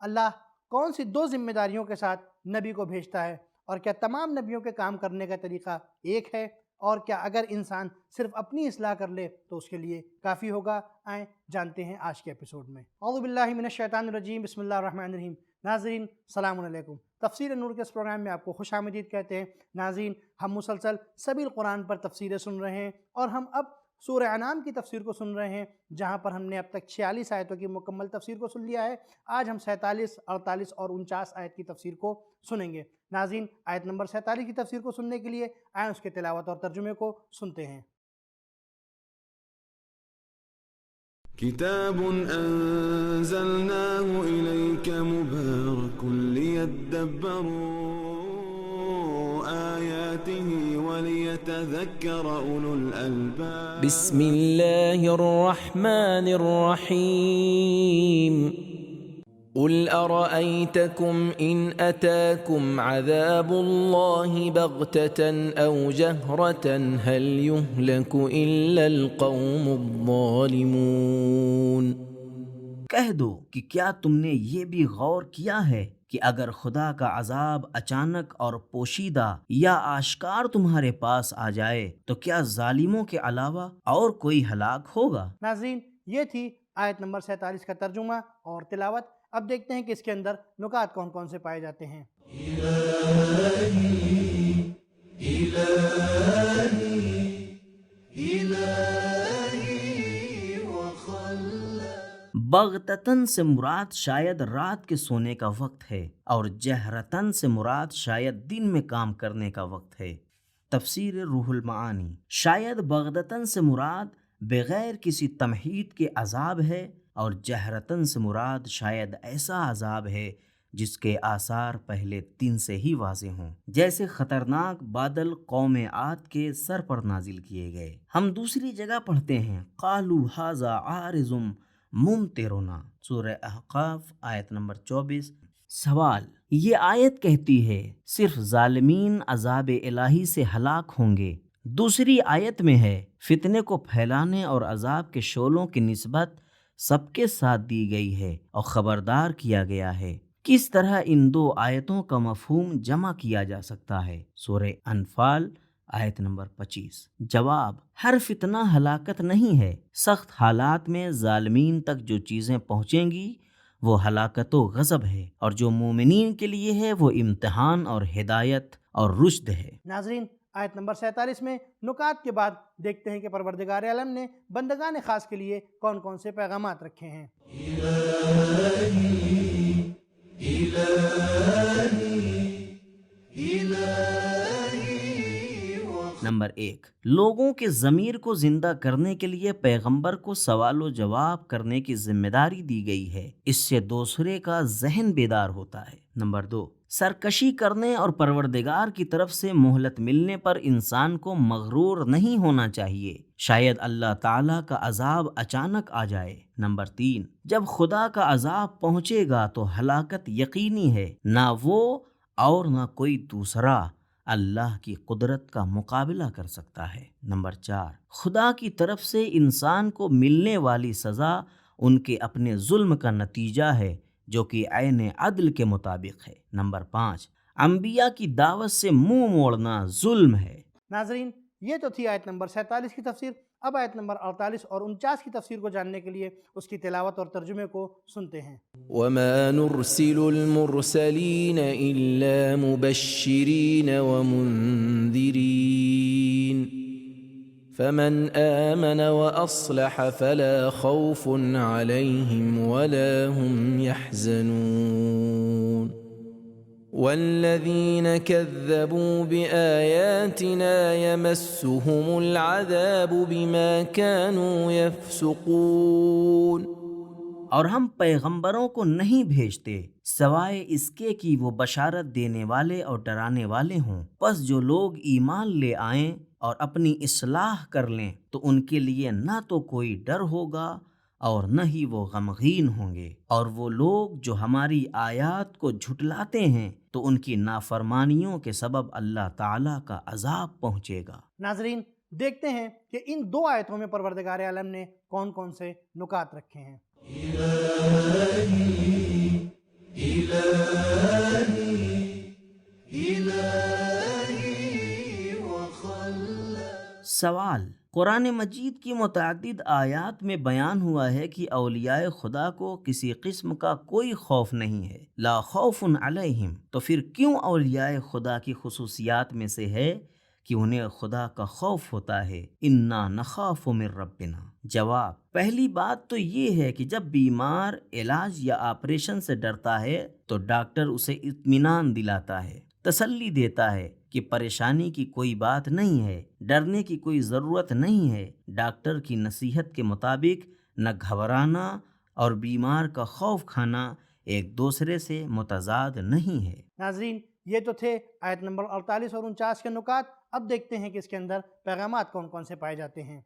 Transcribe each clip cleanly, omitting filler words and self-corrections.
اللہ کون سی دو ذمہ داریوں کے ساتھ نبی کو بھیجتا ہے، اور کیا تمام نبیوں کے کام کرنے کا طریقہ ایک ہے، اور کیا اگر انسان صرف اپنی اصلاح کر لے تو اس کے لیے کافی ہوگا؟ آئیں جانتے ہیں آج کے ایپیسوڈ میں۔ اعوذ باللہ من الشیطان الرجیم، بسم اللہ الرحمن الرحیم۔ ناظرین السلام علیکم، تفسیر نور کے اس پروگرام میں آپ کو خوش آمدید کہتے ہیں۔ ناظرین، ہم مسلسل سبیل قرآن پر تفسیریں سن رہے ہیں، اور ہم اب سورہ انعام کی تفسیر کو سن رہے ہیں، جہاں پر ہم نے اب تک 46 آیتوں کی مکمل تفسیر کو سن لیا ہے۔ آج ہم 47، 48 اور 49 آیت کی تفسیر کو سنیں گے۔ ناظرین، آیت نمبر 47 کی تفسیر کو سننے کے لیے آئیں اس کے تلاوت اور ترجمے کو سنتے ہیں۔ كتاب أنزلناه إليك مبارك ليدبروا آياته وليتذكر أولو الألباب بسم الله الرحمن الرحيم قل أرأيتكم إن أتاكم عذاب الله بغتة أو جهرة هل يهلك إلا القوم الظالمون۔ کہہ دو کہ کیا تم نے یہ بھی غور کیا ہے کہ اگر خدا کا عذاب اچانک اور پوشیدہ یا آشکار تمہارے پاس آ جائے تو کیا ظالموں کے علاوہ اور کوئی ہلاک ہوگا؟ ناظرین، یہ تھی آیت نمبر 47 کا ترجمہ اور تلاوت۔ اب دیکھتے ہیں کہ اس کے اندر نکات کون کون سے پائے جاتے ہیں۔ بغتتن سے مراد شاید رات کے سونے کا وقت ہے، اور جہرتن سے مراد شاید دن میں کام کرنے کا وقت ہے۔ تفسیر روح المعانی، شاید بغتتن سے مراد بغیر کسی تمہید کے عذاب ہے، اور جہرتن سے مراد شاید ایسا عذاب ہے جس کے آثار پہلے دن سے ہی واضح ہوں، جیسے خطرناک بادل قوم عاد کے سر پر نازل کیے گئے۔ ہم دوسری جگہ پڑھتے ہیں قالوا ھذا عارض ممطرنا، سورہ احقاف آیت نمبر 24۔ سوال، یہ آیت کہتی ہے صرف ظالمین عذاب الہی سے ہلاک ہوں گے۔ دوسری آیت میں ہے فتنے کو پھیلانے اور عذاب کے شعلوں کی نسبت سب کے ساتھ دی گئی ہے اور خبردار کیا گیا ہے۔ کس طرح ان دو آیتوں کا مفہوم جمع کیا جا سکتا ہے؟ سورہ انفال آیت نمبر 25۔ جواب، ہر فتنہ ہلاکت نہیں ہے۔ سخت حالات میں ظالمین تک جو چیزیں پہنچیں گی وہ ہلاکت و غضب ہے، اور جو مومنین کے لیے ہے وہ امتحان اور ہدایت اور رشد ہے۔ ناظرین، آیت نمبر 47 میں نکات کے بعد دیکھتے ہیں کہ پروردگار عالم نے بندگان خاص کے لیے کون کون سے پیغامات رکھے ہیں۔ نمبر 1، لوگوں کے ضمیر کو زندہ کرنے کے لیے پیغمبر کو سوال و جواب کرنے کی ذمہ داری دی گئی ہے، اس سے دوسرے کا ذہن بیدار ہوتا ہے۔ نمبر 2، سرکشی کرنے اور پروردگار کی طرف سے مہلت ملنے پر انسان کو مغرور نہیں ہونا چاہیے، شاید اللہ تعالیٰ کا عذاب اچانک آ جائے۔ نمبر 3، جب خدا کا عذاب پہنچے گا تو ہلاکت یقینی ہے، نہ وہ اور نہ کوئی دوسرا اللہ کی قدرت کا مقابلہ کر سکتا ہے۔ نمبر 4، خدا کی طرف سے انسان کو ملنے والی سزا ان کے اپنے ظلم کا نتیجہ ہے جو کہ عین عدل کے مطابق ہے۔ نمبر 5، انبیاء کی دعوت سے منہ موڑنا ظلم ہے۔ ناظرین، یہ تو تھی آیت نمبر 47 کی تفسیر۔ اب آیت نمبر 48 اور 49 کی تفسیر کو جاننے کے لیے اس کی تلاوت اور ترجمے کو سنتے ہیں۔ وما نرسل المرسلين إلا مبشرين ومنذرين فمن آمن وأصلح فلا خوف عليهم ولا هم يحزنون والذين كذبوا بآياتنا يمسهم العذاب بما كانوا يفسقون۔ اور ہم پیغمبروں کو نہیں بھیجتے سوائے اس کے کہ وہ بشارت دینے والے اور ڈرانے والے ہوں، پس جو لوگ ایمان لے آئیں اور اپنی اصلاح کر لیں تو ان کے لیے نہ تو کوئی ڈر ہوگا اور نہ ہی وہ غمگین ہوں گے، اور وہ لوگ جو ہماری آیات کو جھٹلاتے ہیں تو ان کی نافرمانیوں کے سبب اللہ تعالیٰ کا عذاب پہنچے گا۔ ناظرین، دیکھتے ہیں کہ ان دو آیتوں میں پروردگار عالم نے کون کون سے نکات رکھے ہیں۔ سوال: قرآن مجید کی متعدد آیات میں بیان ہوا ہے کہ اولیاء خدا کو کسی قسم کا کوئی خوف نہیں ہے، لا خوف علیہم، تو پھر کیوں اولیاء خدا کی خصوصیات میں سے ہے کہ انہیں خدا کا خوف ہوتا ہے؟ انا نخاف من ربنا۔ جواب: پہلی بات تو یہ ہے کہ جب بیمار علاج یا آپریشن سے ڈرتا ہے تو ڈاکٹر اسے اطمینان دلاتا ہے، تسلی دیتا ہے کہ پریشانی کی کوئی بات نہیں ہے، ڈرنے کی کوئی ضرورت نہیں ہے۔ ڈاکٹر کی نصیحت کے مطابق نہ گھبرانا اور بیمار کا خوف کھانا ایک دوسرے سے متضاد نہیں ہے۔ ناظرین، یہ تو تھے آیت نمبر 48 اور 49 کے نکات۔ اب دیکھتے ہیں کہ اس کے اندر پیغامات کون کون سے پائے جاتے ہیں۔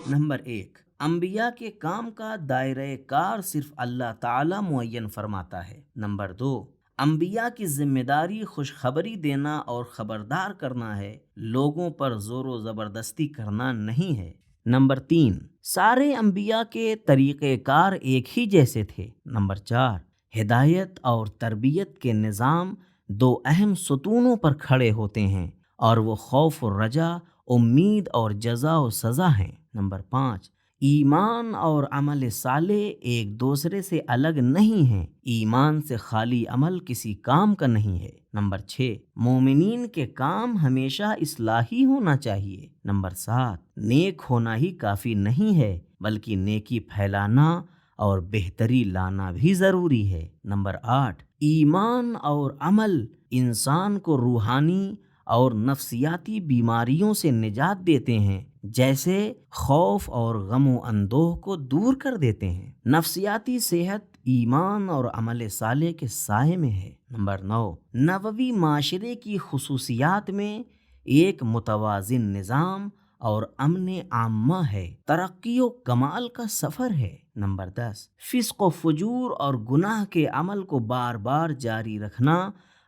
نمبر 1، انبیاء کے کام کا دائرہ کار صرف اللہ تعالی معین فرماتا ہے۔ نمبر 2، انبیاء کی ذمہ داری خوشخبری دینا اور خبردار کرنا ہے، لوگوں پر زور و زبردستی کرنا نہیں ہے۔ نمبر 3، سارے انبیاء کے طریقہ کار ایک ہی جیسے تھے۔ نمبر 4، ہدایت اور تربیت کے نظام دو اہم ستونوں پر کھڑے ہوتے ہیں اور وہ خوف و رجا، امید اور جزا و سزا ہیں۔ نمبر 5، ایمان اور عمل صالح ایک دوسرے سے الگ نہیں ہیں، ایمان سے خالی عمل کسی کام کا نہیں ہے۔ نمبر 6، مومنین کے کام ہمیشہ اصلاحی ہونا چاہیے۔ نمبر 7، نیک ہونا ہی کافی نہیں ہے بلکہ نیکی پھیلانا اور بہتری لانا بھی ضروری ہے۔ نمبر 8، ایمان اور عمل انسان کو روحانی اور نفسیاتی بیماریوں سے نجات دیتے ہیں، جیسے خوف اور غم و اندوہ کو دور کر دیتے ہیں۔ نفسیاتی صحت ایمان اور عمل صالح کے سائے میں ہے۔ نمبر 9، نبوی معاشرے کی خصوصیات میں ایک متوازن نظام اور امن عامہ ہے، ترقی و کمال کا سفر ہے۔ نمبر 10، فسق و فجور اور گناہ کے عمل کو بار بار جاری رکھنا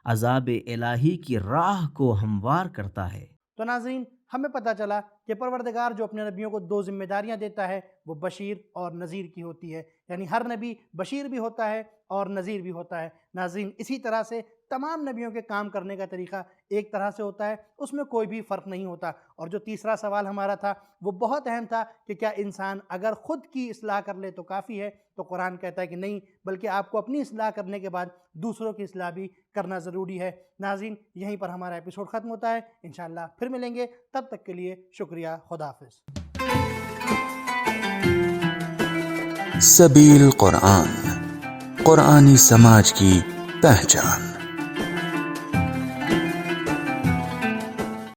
عذاب الہی کی راہ کو ہموار کرتا ہے۔ تو ناظرین، ہمیں پتہ چلا کہ پروردگار جو اپنے نبیوں کو دو ذمہ داریاں دیتا ہے وہ بشیر اور نذیر کی ہوتی ہے، یعنی ہر نبی بشیر بھی ہوتا ہے اور نذیر بھی ہوتا ہے۔ ناظرین، اسی طرح سے تمام نبیوں کے کام کرنے کا طریقہ ایک طرح سے ہوتا ہے، اس میں کوئی بھی فرق نہیں ہوتا۔ اور جو تیسرا سوال ہمارا تھا وہ بہت اہم تھا کہ کیا انسان اگر خود کی اصلاح کر لے تو کافی ہے؟ تو قرآن کہتا ہے کہ نہیں، بلکہ آپ کو اپنی اصلاح کرنے کے بعد دوسروں کی اصلاح بھی کرنا ضروری ہے۔ ناظرین، یہیں پر ہمارا ایپیسوڈ ختم ہوتا ہے، انشاءاللہ پھر ملیں گے، تب تک کے لیے شکریہ، خدا حافظ۔ سبیل قرآن، قرآنی سماج کی پہچان۔